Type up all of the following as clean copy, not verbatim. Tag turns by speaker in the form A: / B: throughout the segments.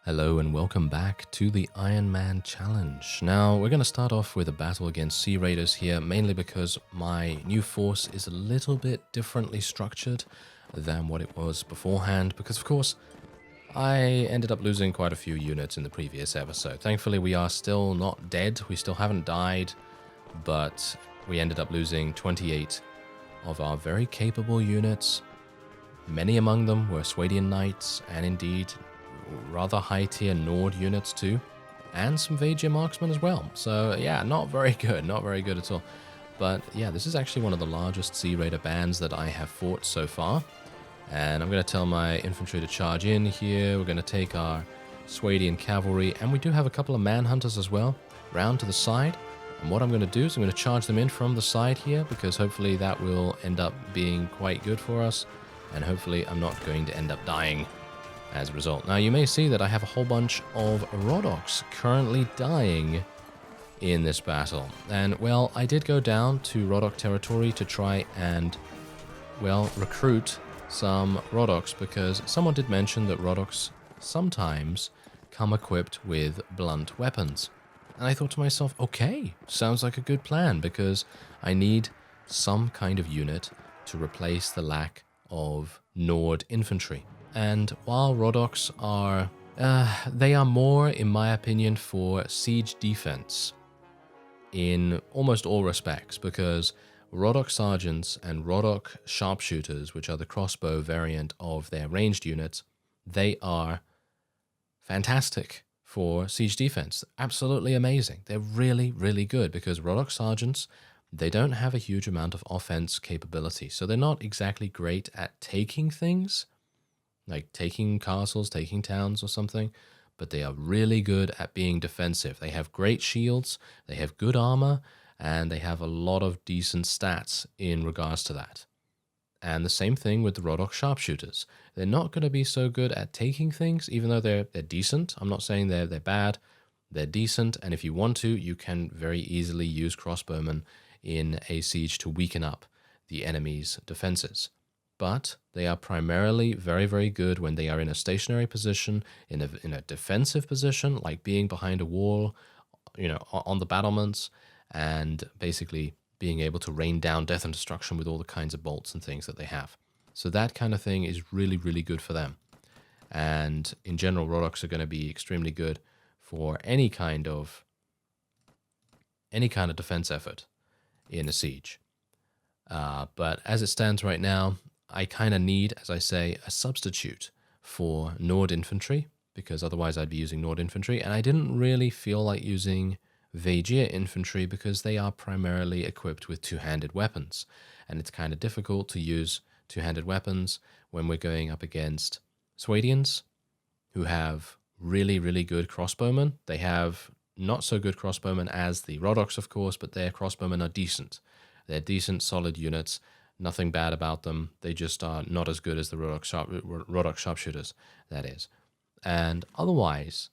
A: Hello and welcome back to the Ironman challenge. Now we're going to start off with a battle against Sea Raiders here, mainly because my new force is a little bit differently structured than what it was beforehand, because of course I ended up losing quite a few units in the previous episode. Thankfully we are still not dead, we still haven't died, but we ended up losing 28 of our very capable units. Many among them were Swadian Knights, and indeed rather high tier Nord units too, and some Vagia marksmen as well. So yeah, not very good at all. But yeah, this is actually one of the largest Sea Raider bands that I have fought so far. And I'm going to tell my infantry to charge in here. We're going to take our Swadian cavalry, and we do have a couple of manhunters as well, round to the side. And what I'm going to do is I'm going to charge them in from the side here, because hopefully that will end up being quite good for us. And hopefully I'm not going to end up dying as a result. Now you may see that I have a whole bunch of Rhodoks currently dying in this battle. And well, I did go down to Rhodok territory to try and, well, recruit some Rhodoks, because someone did mention that Rhodoks sometimes come equipped with blunt weapons. And I thought to myself, okay, sounds like a good plan, because I need some kind of unit to replace the lack of Nord infantry. And while Rhodoks are, they are more, in my opinion, for siege defense in almost all respects, because Rhodok sergeants and Rhodok sharpshooters, which are the crossbow variant of their ranged units, they are fantastic for siege defense. Absolutely amazing. They're really, really good, because Rhodok sergeants, they don't have a huge amount of offense capability. So they're not exactly great at taking things, like taking castles, taking towns or something, but they are really good at being defensive. They have great shields, they have good armor, and they have a lot of decent stats in regards to that. And the same thing with the Rhodok sharpshooters. They're not going to be so good at taking things, even though they're decent. I'm not saying they're bad. They're decent, and if you want to, you can very easily use crossbowmen in a siege to weaken up the enemy's defenses. But they are primarily very, very good when they are in a stationary position, in a defensive position, like being behind a wall, on the battlements, and basically being able to rain down death and destruction with all the kinds of bolts and things that they have. So that kind of thing is really, really good for them. And in general, Rhodoks are going to be extremely good for any kind of defense effort in a siege. But as it stands right now, I kind of need, as I say, a substitute for Nord infantry, because otherwise I'd be using Nord infantry, and I didn't really feel like using Vagia infantry because they are primarily equipped with two-handed weapons, and it's kind of difficult to use two-handed weapons when we're going up against Swadians, who have really, really good crossbowmen. They have not so good crossbowmen as the Rhodoks, of course, but their crossbowmen are decent. They're decent, solid units. Nothing bad about them. They just are not as good as the Rhodok sharpshooters, that is. And otherwise,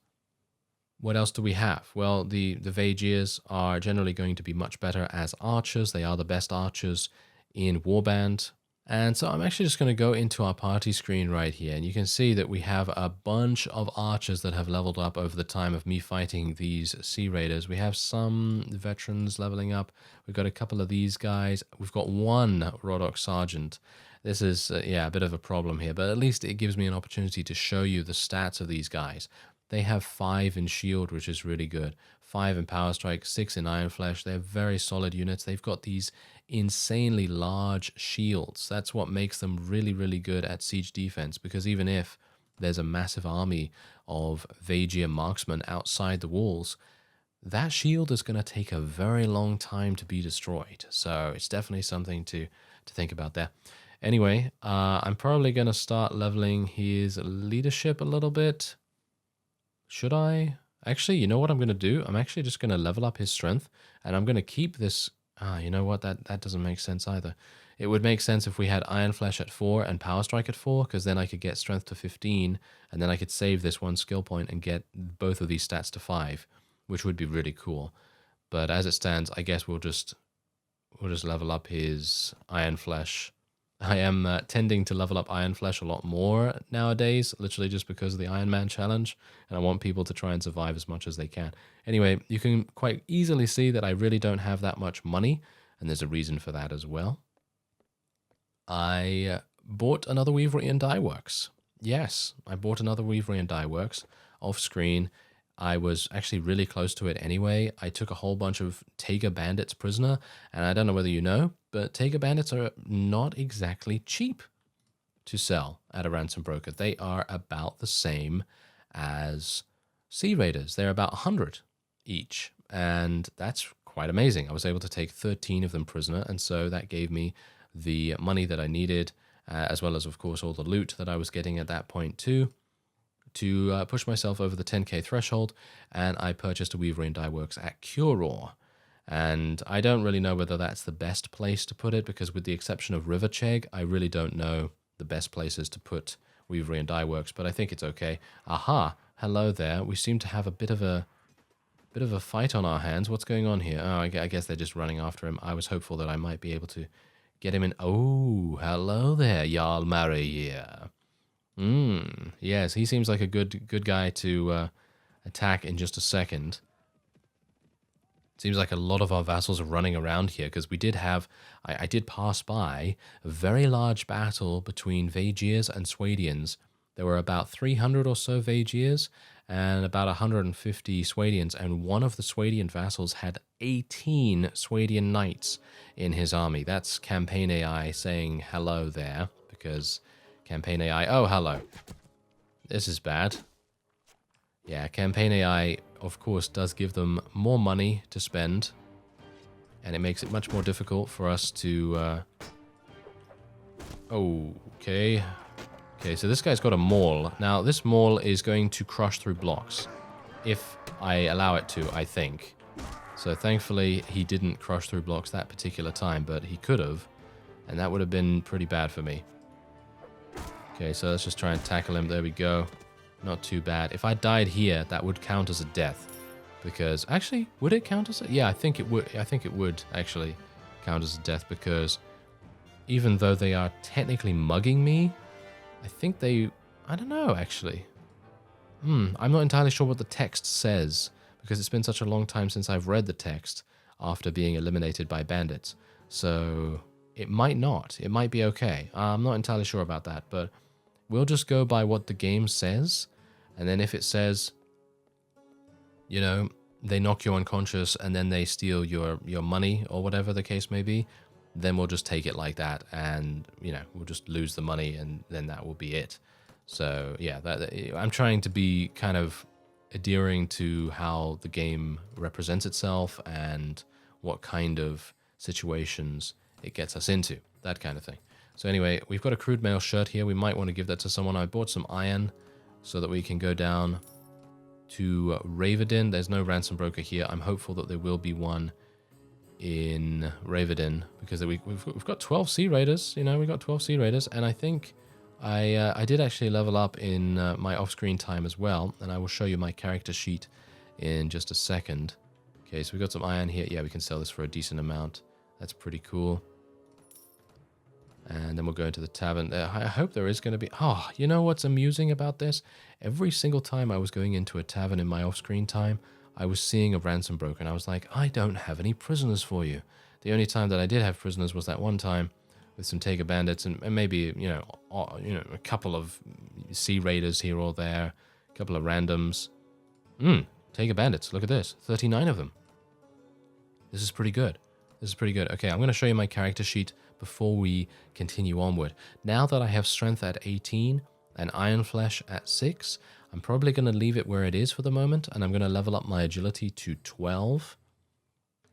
A: what else do we have? Well, the Vagias are generally going to be much better as archers. They are the best archers in Warband. And so I'm actually just going to go into our party screen right here, and you can see that we have a bunch of archers that have leveled up over the time of me fighting these Sea Raiders. We have some veterans leveling up. We've got a couple of these guys. We've got one Rhodok Sergeant. This is, a bit of a problem here, but at least it gives me an opportunity to show you the stats of these guys. They have 5 in shield, which is really good. 5 in power strike, 6 in iron flesh. They're very solid units. They've got these insanely large shields. That's what makes them really, really good at siege defense, because even if there's a massive army of Vagia marksmen outside the walls, that shield is going to take a very long time to be destroyed. So it's definitely something to think about there. Anyway, I'm probably going to start leveling his leadership a little bit. Should I? Actually, you know what I'm going to do? I'm actually just going to level up his strength, and I'm going to keep this. You know what? That doesn't make sense either. It would make sense if we had Iron Flesh at 4 and Power Strike at 4, because then I could get Strength to 15, and then I could save this one skill point and get both of these stats to 5, which would be really cool. But as it stands, I guess we'll just level up his Iron Flesh I am tending to level up Iron Flesh a lot more nowadays, literally just because of the Ironman challenge, and I want people to try and survive as much as they can. Anyway, you can quite easily see that I really don't have that much money, and there's a reason for that as well. I bought another Weaverian Dye Works. Yes, I bought another Weaverian Dye Works off screen. I was actually really close to it anyway. I took a whole bunch of Taiga bandits prisoner, and I don't know whether you know, but Taiga bandits are not exactly cheap to sell at a ransom broker. They are about the same as Sea Raiders. They're about 100 each, and that's quite amazing. I was able to take 13 of them prisoner, and so that gave me the money that I needed, as well as, of course, all the loot that I was getting at that point too, to push myself over the 10k threshold, and I purchased a Weaverian Dye Works at Curor. And I don't really know whether that's the best place to put it, because with the exception of Rivercheg, I really don't know the best places to put Weaverian Dye Works, but I think it's okay. Aha, hello there. We seem to have a bit of a fight on our hands. What's going on here? Oh, I guess they're just running after him. I was hopeful that I might be able to get him in. Oh, hello there, Jarl Maria. Yes, he seems like a good guy to attack in just a second. Seems like a lot of our vassals are running around here, because we did have, I did pass by a very large battle between Vaegirs and Swadians. There were about 300 or so Vaegirs and about 150 Swadians, and one of the Swadian vassals had 18 Swadian knights in his army. That's campaign AI saying hello there, because campaign AI, oh, hello. This is bad. Yeah, campaign AI, of course, does give them more money to spend, and it makes it much more difficult for us to... Okay. Okay, so this guy's got a maul. Now, this maul is going to crush through blocks, if I allow it to, I think. So thankfully, he didn't crush through blocks that particular time, but he could have, and that would have been pretty bad for me. Okay, so let's just try and tackle him. There we go. Not too bad. If I died here, that would count as a death. Because, actually, would it count as a... Yeah, I think it would. I think it would actually count as a death, because even though they are technically mugging me, I think they... I don't know, actually. I'm not entirely sure what the text says, because it's been such a long time since I've read the text after being eliminated by bandits. So it might not. It might be okay. I'm not entirely sure about that, but we'll just go by what the game says. And then if it says, you know, they knock you unconscious and then they steal your money or whatever the case may be, then we'll just take it like that, and, you know, we'll just lose the money, and then that will be it. So, yeah, I'm trying to be kind of adhering to how the game represents itself and what kind of situations it gets us into, that kind of thing. So anyway, we've got a crude mail shirt here. We might want to give that to someone. I bought some iron so that we can go down to Ravedin. There's no ransom broker here. I'm hopeful that there will be one in Ravedin, because we've got 12 Sea Raiders. You know, we've got 12 Sea Raiders, and I think I did actually level up in my off-screen time as well, and I will show you my character sheet in just a second. Okay, so we've got some iron here. Yeah, we can sell this for a decent amount. That's pretty cool. And then we'll go into the tavern. I hope there is going to be... Oh, you know what's amusing about this? Every single time I was going into a tavern in my off-screen time, I was seeing a ransom broker, and I was like, I don't have any prisoners for you. The only time that I did have prisoners was that one time with some Taiga bandits and maybe, you know, a couple of Sea Raiders here or there, a couple of randoms. Taiga bandits, look at this. 39 of them. This is pretty good. This is pretty good. Okay, I'm going to show you my character sheet before we continue onward. Now that I have strength at 18 and iron flesh at 6, I'm probably going to leave it where it is for the moment, and I'm going to level up my agility to 12.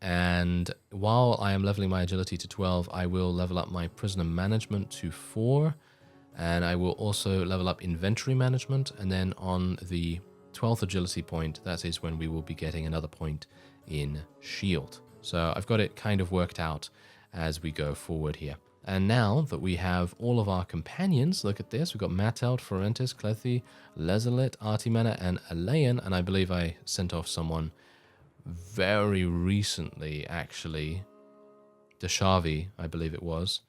A: And while I am leveling my agility to 12, I will level up my prisoner management to 4, and I will also level up inventory management, and then on the 12th agility point, that is when we will be getting another point in shield. So I've got it kind of worked out as we go forward here. And now that we have all of our companions, look at this. We've got Matteld, Forentis, Clethi, Lezelit, Artimana, and Alayan. And I believe I sent off someone very recently, actually. Deshavi, I believe it was.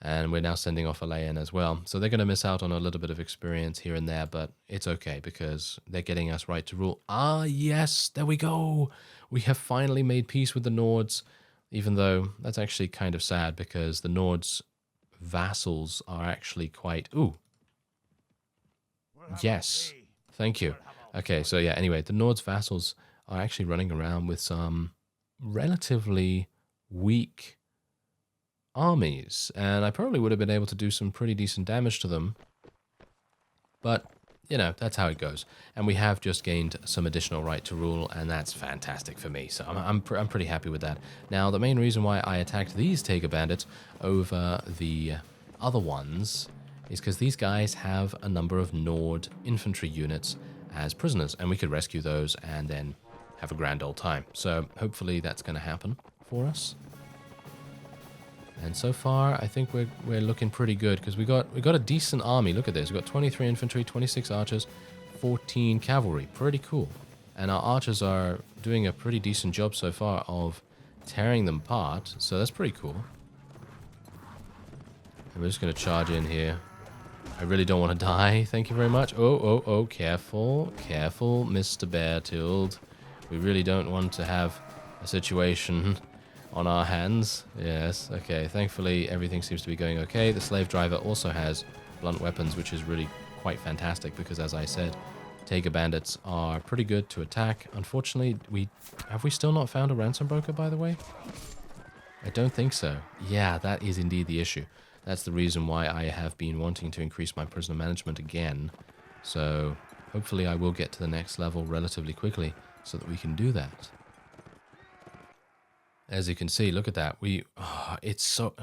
A: And we're now sending off a lay-in as well. So they're going to miss out on a little bit of experience here and there, but it's okay because they're getting us right to rule. Ah, yes, there we go. We have finally made peace with the Nords, even though that's actually kind of sad because the Nords' vassals are actually quite... Ooh. Yes, thank you. Okay, so yeah, anyway, the Nords' vassals are actually running around with some relatively weak armies, and I probably would have been able to do some pretty decent damage to them, but you know, that's how it goes. And we have just gained some additional right to rule, and that's fantastic for me, so I'm pretty happy with that. Now, the main reason why I attacked these Tiger Bandits over the other ones is because these guys have a number of Nord infantry units as prisoners, and we could rescue those and then have a grand old time. So hopefully that's going to happen for us. And so far, I think we're looking pretty good because we got a decent army. Look at this. We've got 23 infantry, 26 archers, 14 cavalry. Pretty cool. And our archers are doing a pretty decent job so far of tearing them apart. So that's pretty cool. And we're just going to charge in here. I really don't want to die. Thank you very much. Oh, careful. Careful, Mr. Beartild. We really don't want to have a situation on our hands. Yes, okay. Thankfully, everything seems to be going okay. The slave driver also has blunt weapons, which is really quite fantastic because, as I said, Tiger Bandits are pretty good to attack. Unfortunately, have we still not found a ransom broker, by the way? I don't think so. Yeah, that is indeed the issue. That's the reason why I have been wanting to increase my prisoner management again. So hopefully I will get to the next level relatively quickly so that we can do that. As you can see, look at that. It's so...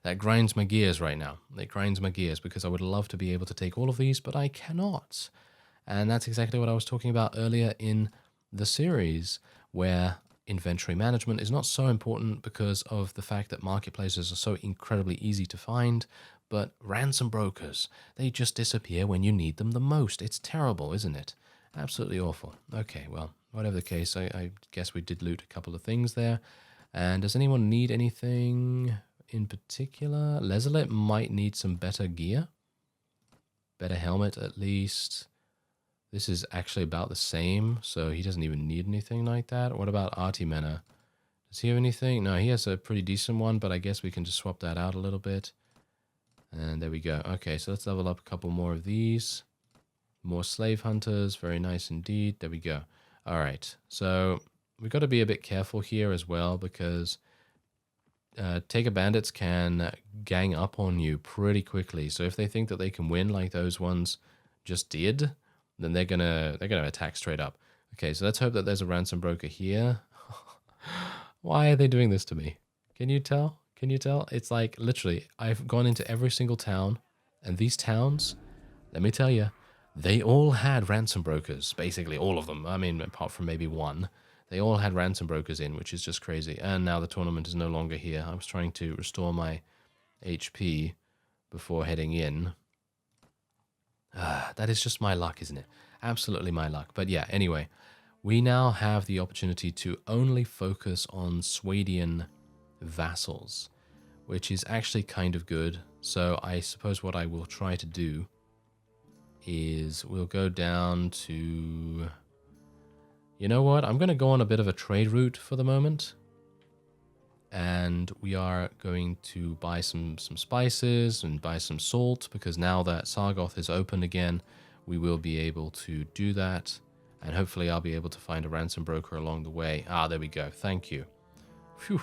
A: that grinds my gears right now. It grinds my gears because I would love to be able to take all of these, but I cannot. And that's exactly what I was talking about earlier in the series, where inventory management is not so important because of the fact that marketplaces are so incredibly easy to find, but ransom brokers, they just disappear when you need them the most. It's terrible, isn't it? Absolutely awful. Okay, well, whatever the case, I guess we did loot a couple of things there. And does anyone need anything in particular? Lezelet might need some better gear. Better helmet, at least. This is actually about the same, so he doesn't even need anything like that. What about Artimena? Does he have anything? No, he has a pretty decent one, but I guess we can just swap that out a little bit. And there we go. Okay, so let's level up a couple more of these. More slave hunters, very nice indeed. There we go. All right, so we've got to be a bit careful here as well because Tiger Bandits can gang up on you pretty quickly. So if they think that they can win like those ones just did, then they're gonna attack straight up. Okay, so let's hope that there's a ransom broker here. Why are they doing this to me? Can you tell? Can you tell? It's like literally, I've gone into every single town, and these towns, let me tell you, they all had ransom brokers, basically all of them. I mean, apart from maybe one. They all had ransom brokers in, which is just crazy. And now the tournament is no longer here. I was trying to restore my HP before heading in. That is just my luck, isn't it? Absolutely my luck. But yeah, anyway, we now have the opportunity to only focus on Swadian vassals, which is actually kind of good. So I suppose what I will try to do is we'll go down to... You know what? I'm going to go on a bit of a trade route for the moment. And we are going to buy some spices and buy some salt, because now that Sargoth is open again, we will be able to do that. And hopefully I'll be able to find a ransom broker along the way. Ah, there we go. Thank you. Phew.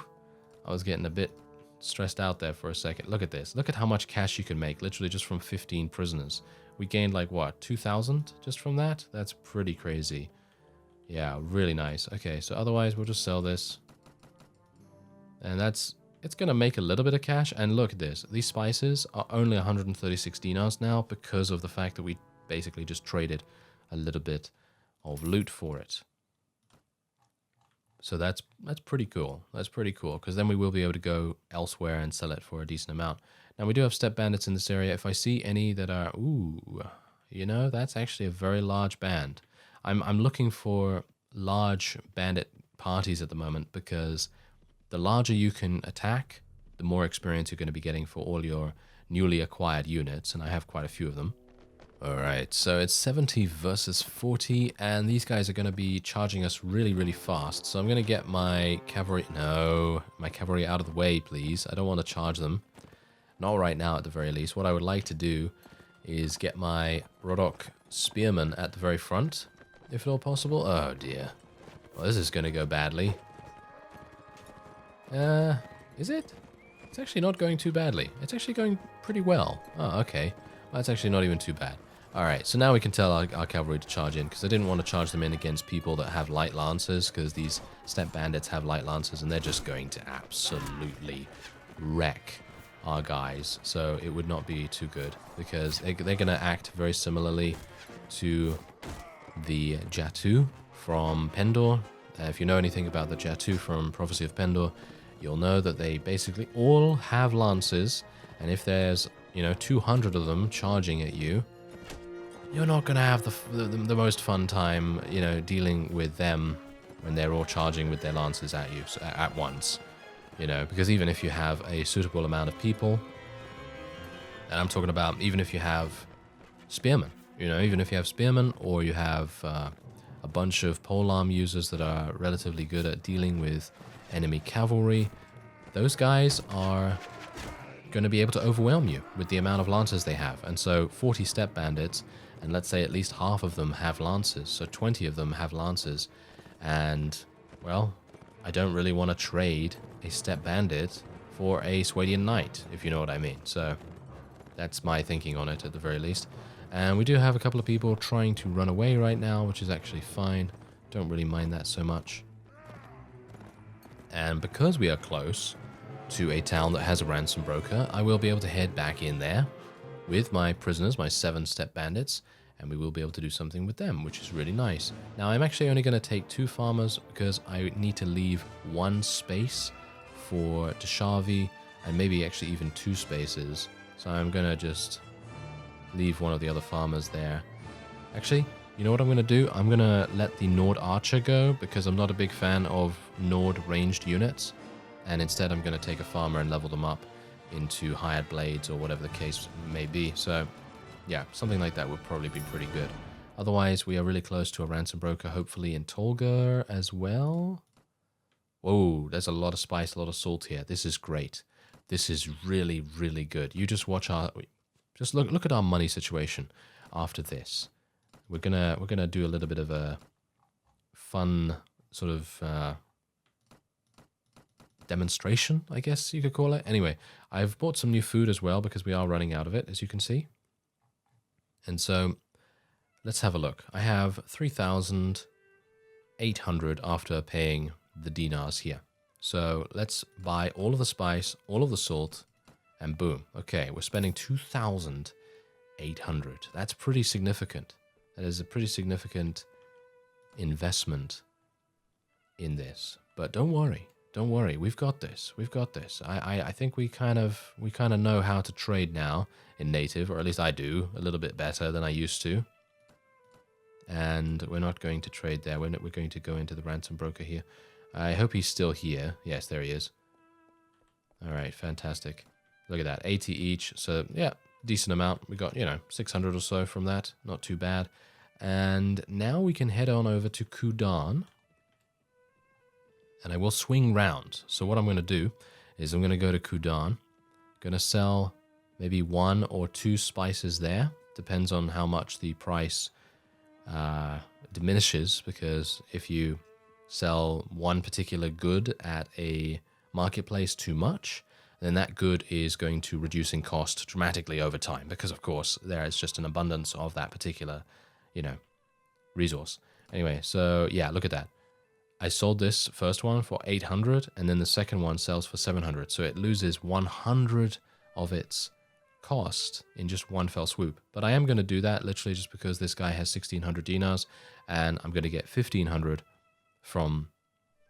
A: I was getting a bit stressed out there for a second. Look at this. Look at how much cash you can make, literally just from 15 prisoners. We gained like, what, 2,000 just from that? That's pretty crazy. Yeah, really nice. Okay, so otherwise we'll just sell this. And it's going to make a little bit of cash. And look at this. These spices are only 136 dinars now because of the fact that we basically just traded a little bit of loot for it. So that's pretty cool. That's pretty cool, because then we will be able to go elsewhere and sell it for a decent amount. Now, we do have step bandits in this area. If I see any that are... Ooh, you know, that's actually a very large band. I'm looking for large bandit parties at the moment, because... the larger you can attack, the more experience you're going to be getting for all your newly acquired units, and I have quite a few of them. Alright, so it's 70 versus 40, and these guys are going to be charging us really, really fast. So I'm going to get my cavalry... No, my cavalry out of the way, please. I don't want to charge them. Not right now, at the very least. What I would like to do is get my Rodok spearmen at the very front, if at all possible. Oh, dear. Well, this is going to go badly. Is it? It's actually not going too badly. It's actually going pretty well. Oh, okay. Well, that's actually not even too bad. Alright, so now we can tell our cavalry to charge in, because I didn't want to charge them in against people that have light lancers, because these step bandits have light lancers, and they're just going to absolutely wreck our guys. So it would not be too good, because they're going to act very similarly to the Jatu from Pendor. If you know anything about the Jatu from Prophecy of Pendor, you'll know that they basically all have lances, and if there's, 200 of them charging at you, you're not going to have the most fun time, dealing with them when they're all charging with their lances at you at once. Because even if you have a suitable amount of people, and I'm talking about even if you have spearmen, even if you have spearmen or you have a bunch of polearm users that are relatively good at dealing with enemy cavalry, those guys are going to be able to overwhelm you with the amount of lancers they have. And so 40 step bandits, and let's say at least half of them have lancers, so 20 of them have lancers, and, well, I don't really want to trade a step bandit for a Swadian knight, if you know what I mean. So that's my thinking on it at the very least. And we do have a couple of people trying to run away right now, which is actually fine. Don't really mind that so much. And because we are close to a town that has a ransom broker, I will be able to head back in there with my prisoners, my 7 step bandits, and we will be able to do something with them, which is really nice. Now, I'm actually only going to take 2 farmers because I need to leave 1 space for Deshavi, and maybe actually even 2 spaces. So I'm going to just leave one of the other farmers there. Actually, you know what I'm going to do? I'm going to let the Nord Archer go, because I'm not a big fan of Nord ranged units. And instead I'm going to take a farmer and level them up into hired blades or whatever the case may be. So yeah, something like that would probably be pretty good. Otherwise, we are really close to a ransom broker, hopefully in Tolga as well. Whoa, there's a lot of spice, a lot of salt here. This is great. This is really, really good. You just watch our... Just look at our money situation after this. We're gonna do a little bit of a fun sort of demonstration, I guess you could call it. Anyway, I've bought some new food as well because we are running out of it, as you can see. And so let's have a look. I have 3,800 after paying the dinars here. So let's buy all of the spice, all of the salt, and boom. Okay, we're spending 2,800. That's pretty significant. That is a pretty significant investment in this. But don't worry. Don't worry, we've got this. We've got this. I think we kind of know how to trade now in native, or at least I do, a little bit better than I used to. And we're not going to trade there. We're going to go into the ransom broker here. I hope he's still here. Yes, there he is. All right, fantastic. Look at that, 80 each. So yeah, decent amount. We got 600 or so from that. Not too bad. And now we can head on over to Kudan. And I will swing round. So what I'm going to do is I'm going to go to Kudan. Going to sell maybe 1 or 2 spices there. Depends on how much the price diminishes. Because if you sell one particular good at a marketplace too much, then that good is going to reduce in cost dramatically over time. Because, of course, there is just an abundance of that particular, resource. Anyway, so yeah, look at that. I sold this first one for 800, and then the second one sells for 700. So it loses 100 of its cost in just one fell swoop. But I am going to do that literally just because this guy has 1,600 dinars, and I'm going to get 1,500 from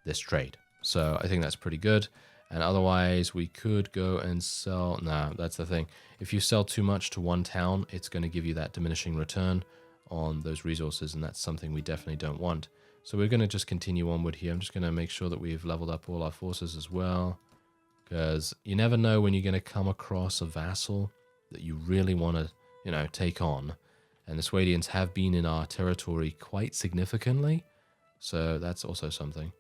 A: this trade. So I think that's pretty good. And otherwise, we could go and sell... No, that's the thing. If you sell too much to one town, it's going to give you that diminishing return on those resources, and that's something we definitely don't want. So we're going to just continue onward here. I'm just going to make sure that we've leveled up all our forces as well. because you never know when you're going to come across a vassal that you really want to, you know, take on. And the Swadians have been in our territory quite significantly, so that's also something.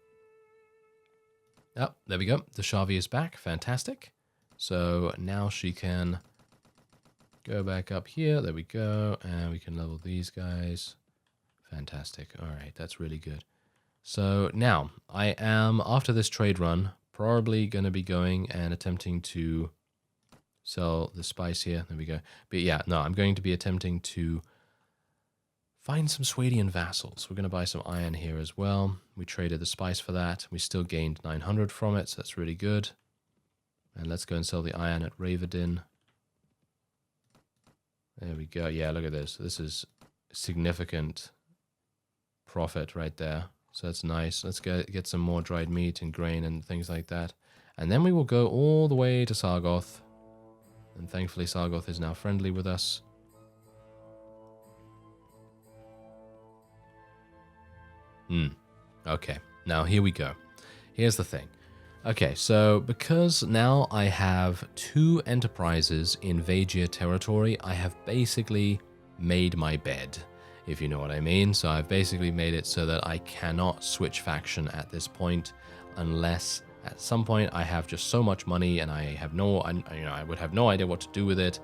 A: Oh, there we go. The Shavi is back. Fantastic. So now she can go back up here. There we go. And we can level these guys. Fantastic. All right, that's really good. So now I am, after this trade run, probably going to be going and attempting to sell the spice here. There we go. But yeah, no, I'm going to be attempting to find some Swadian vassals. We're going to buy some iron here as well. We traded the spice for that. We still gained 900 from it, so that's really good. And let's go and sell the iron at Raverdin. There we go. Yeah, look at this. This is significant profit right there. So that's nice. Let's get some more dried meat and grain and things like that. And then we will go all the way to Sargoth. And thankfully Sargoth is now friendly with us. Okay, now here we go. Here's the thing. Okay, so because now I have 2 enterprises in Vagia territory, I have basically made my bed, if you know what I mean. So I've basically made it so that I cannot switch faction at this point, unless at some point I have just so much money and I have I would have no idea what to do with it,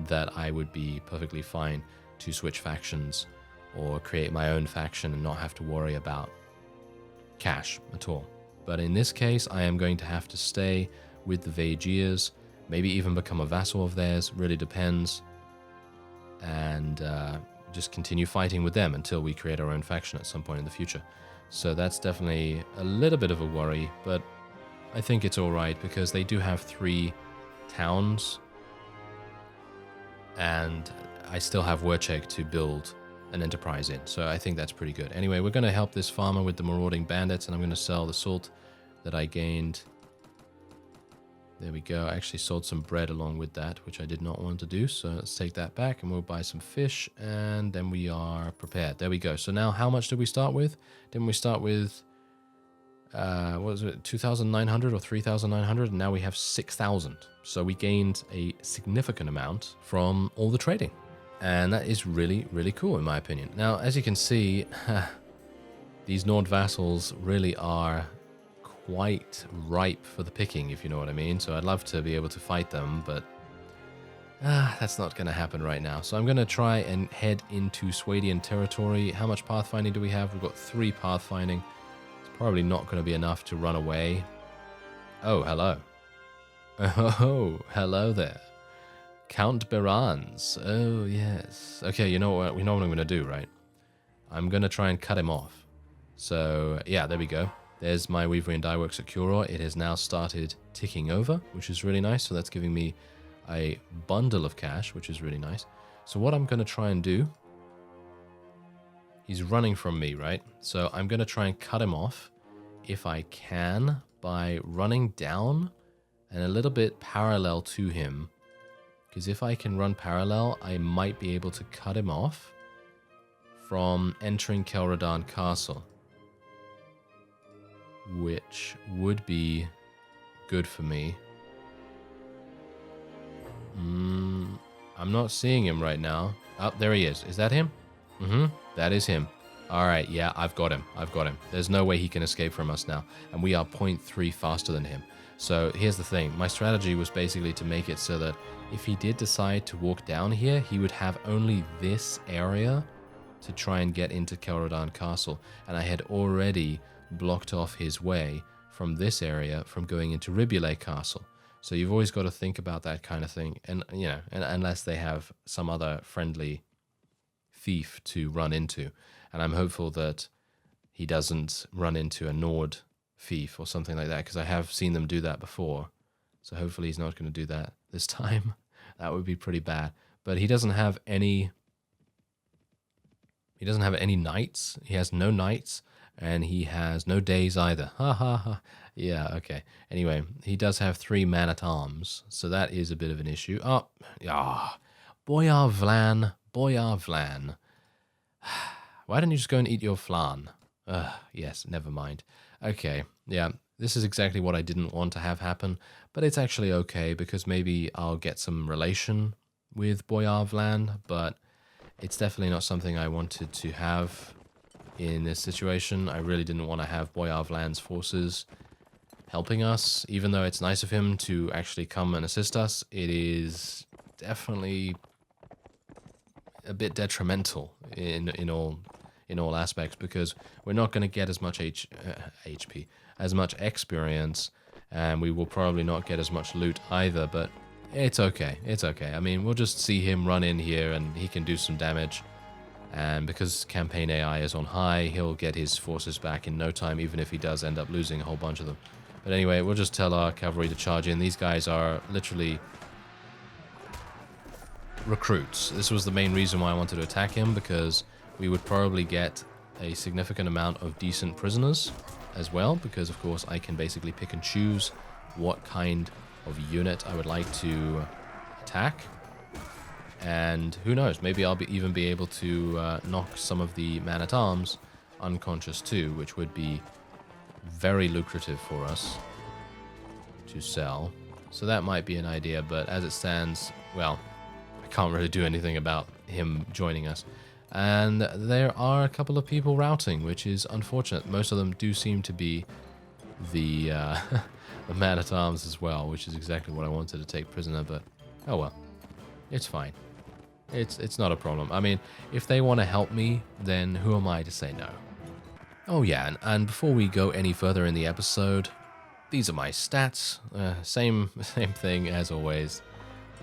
A: that I would be perfectly fine to switch factions or create my own faction and not have to worry about cash at all. But in this case, I am going to have to stay with the Vagiers, maybe even become a vassal of theirs, really depends, and just continue fighting with them until we create our own faction at some point in the future. So that's definitely a little bit of a worry, but I think it's alright because they do have 3 towns, and I still have Wurchek to build an enterprise in, so I think that's pretty good. Anyway, we're going to help this farmer with the marauding bandits, and I'm going to sell the salt that I gained. There we go. I actually sold some bread along with that, which I did not want to do, so let's take that back and we'll buy some fish, and then we are prepared. There we go. So now how much did we start with? Didn't we start with what was it, 2,900 or 3,900, and now we have 6,000. So we gained a significant amount from all the trading. And that is really, really cool, in my opinion. Now, as you can see, these Nord vassals really are quite ripe for the picking, if you know what I mean. So I'd love to be able to fight them, but that's not going to happen right now. So I'm going to try and head into Swadian territory. How much pathfinding do we have? We've got 3 pathfinding. It's probably not going to be enough to run away. Oh, hello. Oh, hello there. Count Berans. Oh, yes. Okay, you know what I'm going to do, right? I'm going to try and cut him off. So, yeah, there we go. There's my Weavery and Dyeworks at Curor. It has now started ticking over, which is really nice. So that's giving me a bundle of cash, which is really nice. So what I'm going to try and do... He's running from me, right? So I'm going to try and cut him off, if I can, by running down and a little bit parallel to him. Because if I can run parallel, I might be able to cut him off from entering Kelradan Castle, which would be good for me. I'm not seeing him right now. Oh, there he is. Is that him? That is him. All right, yeah, I've got him. There's no way he can escape from us now. And we are 0.3 faster than him. So here's the thing. My strategy was basically to make it so that if he did decide to walk down here, he would have only this area to try and get into Kelradan Castle. And I had already blocked off his way from this area from going into Ribule Castle. So you've always got to think about that kind of thing. And, you know, unless they have some other friendly thief to run into. And I'm hopeful that he doesn't run into a Nord thief or something like that, because I have seen them do that before. So hopefully he's not going to do that this time. That would be pretty bad. But he doesn't have any... He doesn't have any knights. He has no knights. And he has no days either. Ha ha ha. Yeah, okay. Anyway, he does have 3 man-at-arms. So that is a bit of an issue. Oh, yeah. Boyar Vlan. Boyar Vlan. Why don't you just go and eat your flan? Yes, never mind. Okay, yeah. this is exactly what I didn't want to have happen, but it's actually okay because maybe I'll get some relation with Boyar Vlad, but it's definitely not something I wanted to have in this situation. I really didn't want to have Boyar Vlad's forces helping us, even though it's nice of him to actually come and assist us. It is definitely a bit detrimental in all aspects, because we're not going to get as much HP, as much experience, and we will probably not get as much loot either, but it's okay. It's okay. I mean, we'll just see him run in here and he can do some damage. And because campaign AI is on high, he'll get his forces back in no time, even if he does end up losing a whole bunch of them. But anyway, we'll just tell our cavalry to charge in. These guys are literally recruits. This was the main reason why I wanted to attack him, because we would probably get a significant amount of decent prisoners as well, because of course I can basically pick and choose what kind of unit I would like to attack. And who knows, maybe I'll even be able to knock some of the man-at-arms unconscious too, which would be very lucrative for us to sell. So that might be an idea, but as it stands, well, I can't really do anything about him joining us. And there are a couple of people routing, which is unfortunate. Most of them do seem to be the, the man-at-arms as well, which is exactly what I wanted to take prisoner, but oh well, it's fine. It's not a problem. I mean, if they want to help me, then who am I to say no? Oh yeah, and before we go any further in the episode, these are my stats. Same thing as always.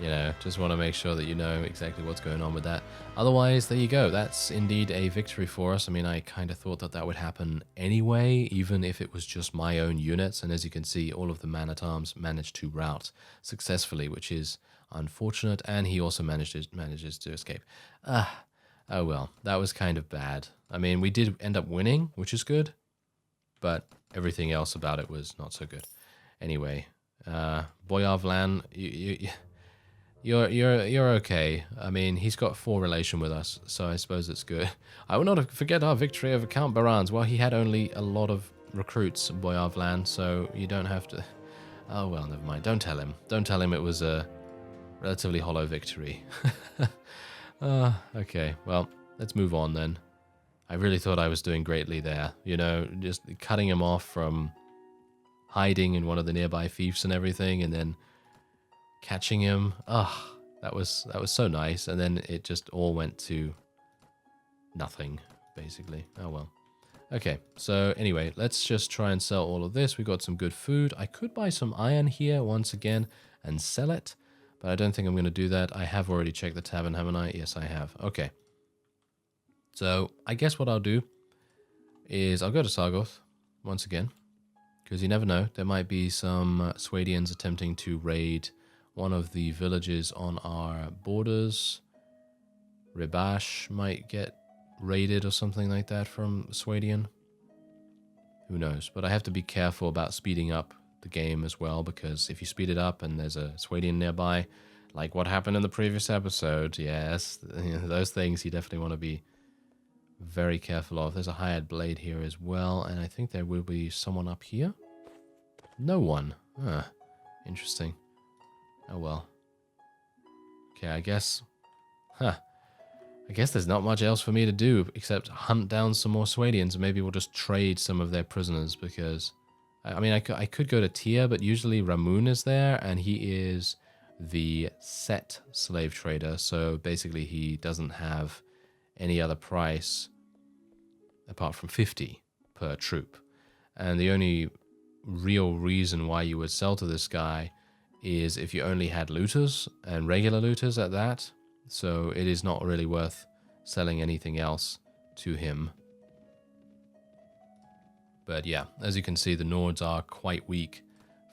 A: You know, just want to make sure that you know exactly what's going on with that. Otherwise, there you go. That's indeed a victory for us. I mean, I kind of thought that that would happen anyway, even if it was just my own units. And as you can see, all of the man-at-arms managed to rout successfully, which is unfortunate. And he also manages to escape. Oh well, that was kind of bad. I mean, we did end up winning, which is good, but everything else about it was not so good. Anyway, Boyar Vlad, You're okay. I mean, he's got 4 relation with us, so I suppose it's good. I will not forget our victory over Count Baran's. Well, he had only a lot of recruits, Boyar Vlad, so you don't have to... Oh, well, never mind. Don't tell him. Don't tell him it was a relatively hollow victory. Okay, well, let's move on then. I really thought I was doing greatly there. You know, just cutting him off from hiding in one of the nearby fiefs and everything, and then catching him. That was so nice, and then it just all went to nothing, basically. Oh well. Okay, so anyway, let's just try and sell all of this. We got some good food. I could buy some iron here once again and sell it, but I don't think I'm going to do that. I have already checked the tavern, haven't I? Yes, I have. Okay. So I guess what I'll do is I'll go to Sargoth once again, because you never know. There might be some Swadians attempting to raid one of the villages on our borders. Ribash might get raided or something like that from Swadian. Who knows? But I have to be careful about speeding up the game as well, because if you speed it up and there's a Swadian nearby, like what happened in the previous episode, yes, those things you definitely want to be very careful of. There's a hired blade here as well, and I think there will be someone up here. No one. Interesting. Oh well. Okay, I guess there's not much else for me to do except hunt down some more Swadians, and maybe we'll just trade some of their prisoners, because I mean, I could go to Tyr, but usually Ramun is there, and he is the set slave trader, so basically he doesn't have any other price apart from 50 per troop. And the only real reason why you would sell to this guy is if you only had looters, and regular looters at that, so it is not really worth selling anything else to him. But yeah, as you can see, the Nords are quite weak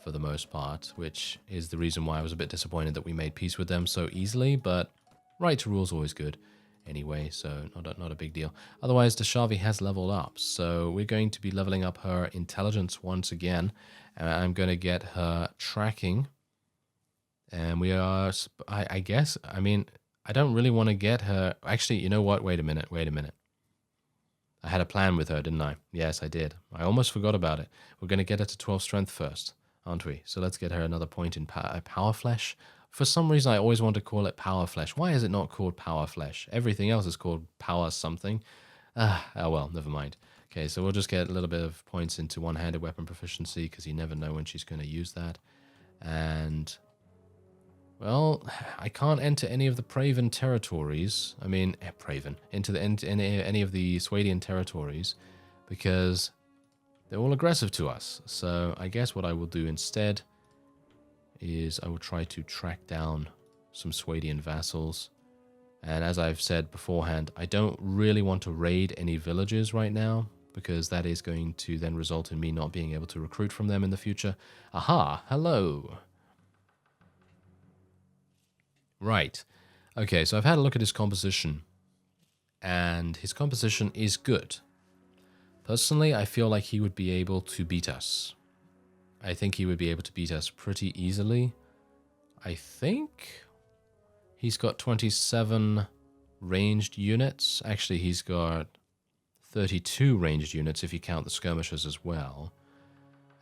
A: for the most part, which is the reason why I was a bit disappointed that we made peace with them so easily, but right to rule is always good anyway, so not a big deal. Otherwise, Dashavi has leveled up, so we're going to be leveling up her intelligence once again, and I'm going to get her tracking. And we are, I guess, I mean, I don't really want to get her. Actually, you know what? Wait a minute. I had a plan with her, didn't I? Yes, I did. I almost forgot about it. We're going to get her to 12 strength first, aren't we? So let's get her another point in power flesh. For some reason, I always want to call it power flesh. Why is it not called power flesh? Everything else is called power something. Oh well, never mind. Okay, so we'll just get a little bit of points into one-handed weapon proficiency because you never know when she's going to use that. And, well, I can't enter any of the Praven territories. I mean, Praven. Into any of the Swadian territories because they're all aggressive to us. So I guess what I will do instead is I will try to track down some Swadian vassals. And as I've said beforehand, I don't really want to raid any villages right now because that is going to then result in me not being able to recruit from them in the future. Aha, hello. Right. Okay, so I've had a look at his composition, and his composition is good. Personally, I feel like he would be able to beat us. I think he would be able to beat us pretty easily. I think he's got 27 ranged units. Actually, he's got 32 ranged units if you count the skirmishers as well.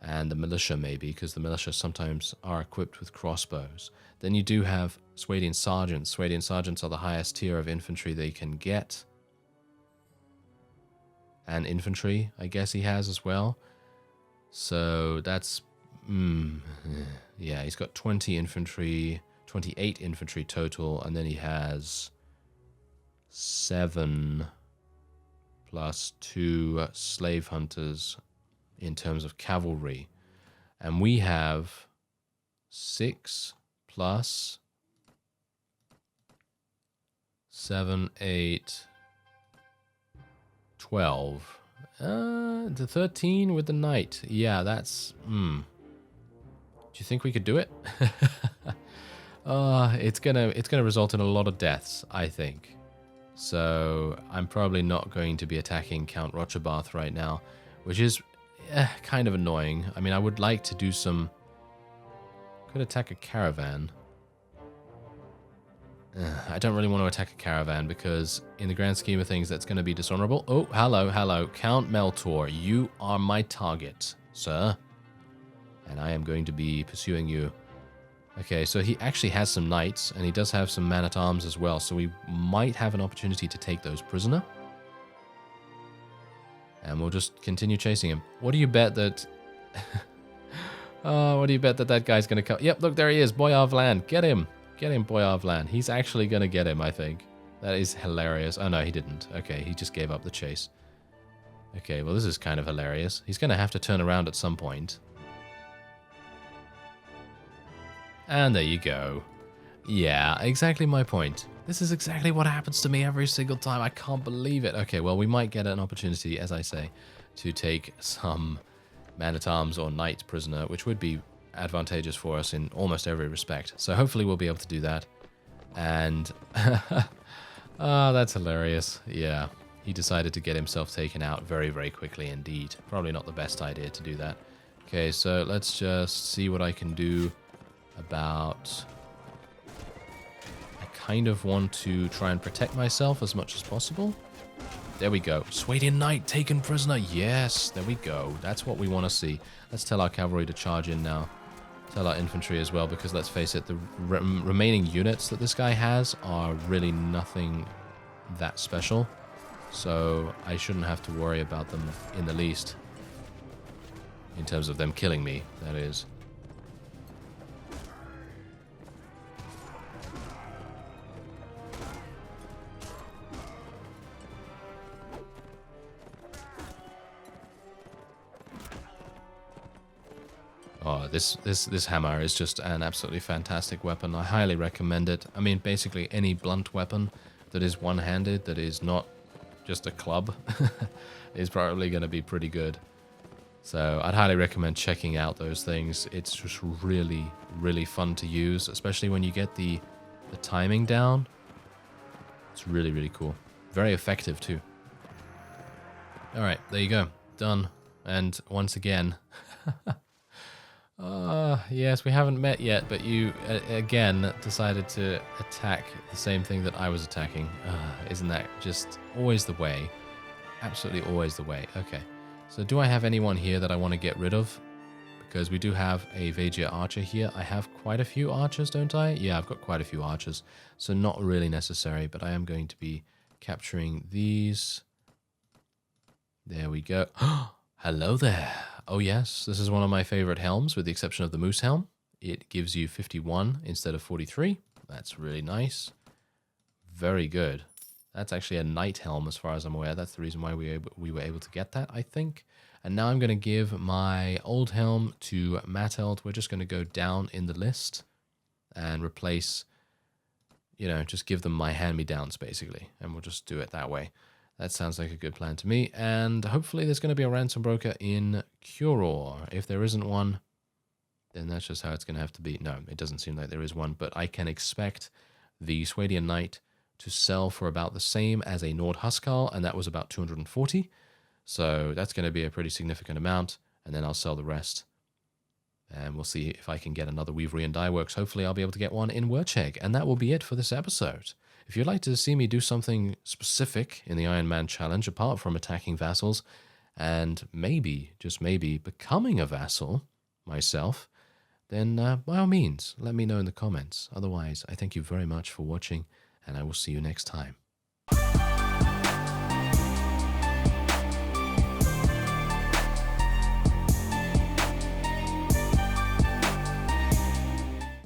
A: And the militia maybe, because the militia sometimes are equipped with crossbows. Then you do have Swadian sergeants. Swadian sergeants are the highest tier of infantry they can get. And infantry, I guess he has as well. So that's... yeah, he's got 20 infantry, 28 infantry total, and then he has 7 plus 2 slave hunters in terms of cavalry. And we have 6 plus 7, 8, 12. The 13 with the knight. Yeah, that's... Do you think we could do it? It's gonna result in a lot of deaths, I think. So I'm probably not going to be attacking Count Rochabath right now, which is kind of annoying. I mean, I would like to do some... Could attack a caravan. I don't really want to attack a caravan because in the grand scheme of things, that's going to be dishonorable. Oh, hello, hello. Count Meltor, you are my target, sir. And I am going to be pursuing you. Okay, so he actually has some knights, and he does have some man-at-arms as well, so we might have an opportunity to take those prisoner. And we'll just continue chasing him. What do you bet that... what do you bet that guy's going to come? Yep, look, there he is. Boyar Vlad. Get him. Get him, Boyar Vlad. He's actually going to get him, I think. That is hilarious. Oh, no, he didn't. Okay, he just gave up the chase. Okay, well, this is kind of hilarious. He's going to have to turn around at some point. And there you go. Yeah, exactly my point. This is exactly what happens to me every single time. I can't believe it. Okay, well, we might get an opportunity, as I say, to take some man-at-arms or knight prisoner, which would be advantageous for us in almost every respect. So hopefully we'll be able to do that. And, that's hilarious. Yeah, he decided to get himself taken out very, very quickly indeed. Probably not the best idea to do that. Okay, so let's just see what I can do about... I kind of want to try and protect myself as much as possible. There we go. Swadian knight taken prisoner. Yes, there we go. That's what we want to see. Let's tell our cavalry to charge in now. Tell our infantry as well, because let's face it, the remaining units that this guy has are really nothing that special. So I shouldn't have to worry about them in the least. In terms of them killing me, that is. Oh, this hammer is just an absolutely fantastic weapon. I highly recommend it. I mean, basically any blunt weapon that is one-handed, that is not just a club, is probably going to be pretty good. So I'd highly recommend checking out those things. It's just really, really fun to use, especially when you get the timing down. It's really, really cool. Very effective, too. Alright, there you go. Done. And once again... yes, we haven't met yet, but you, again, decided to attack the same thing that I was attacking. Isn't that just always the way? absolutely always the way. Okay, so do I have anyone here that I want to get rid of? Because we do have a Vajir archer here. I have quite a few archers, don't I? Yeah, I've got quite a few archers. So not really necessary, but I am going to be capturing these. There we go. Hello there. Oh yes, this is one of my favorite helms with the exception of the moose helm. It gives you 51 instead of 43. That's really nice. Very good. That's actually a knight helm as far as I'm aware. That's the reason why we were able to get that, I think. And now I'm going to give my old helm to Mattchu. We're just going to go down in the list and replace, you know, just give them my hand-me-downs basically. And we'll just do it that way. That sounds like a good plan to me. And hopefully there's going to be a ransom broker in Curor. If there isn't one, then that's just how it's going to have to be. No, it doesn't seem like there is one, but I can expect the Swadian Knight to sell for about the same as a Nord Huskar, and that was about 240. So that's going to be a pretty significant amount, and then I'll sell the rest. And we'll see if I can get another Weavery and Dye Works. Hopefully I'll be able to get one in Wercheg, and that will be it for this episode. If you'd like to see me do something specific in the Ironman challenge, apart from attacking vassals, and maybe, just maybe, becoming a vassal myself, then by all means, let me know in the comments. Otherwise, I thank you very much for watching, and I will see you next time.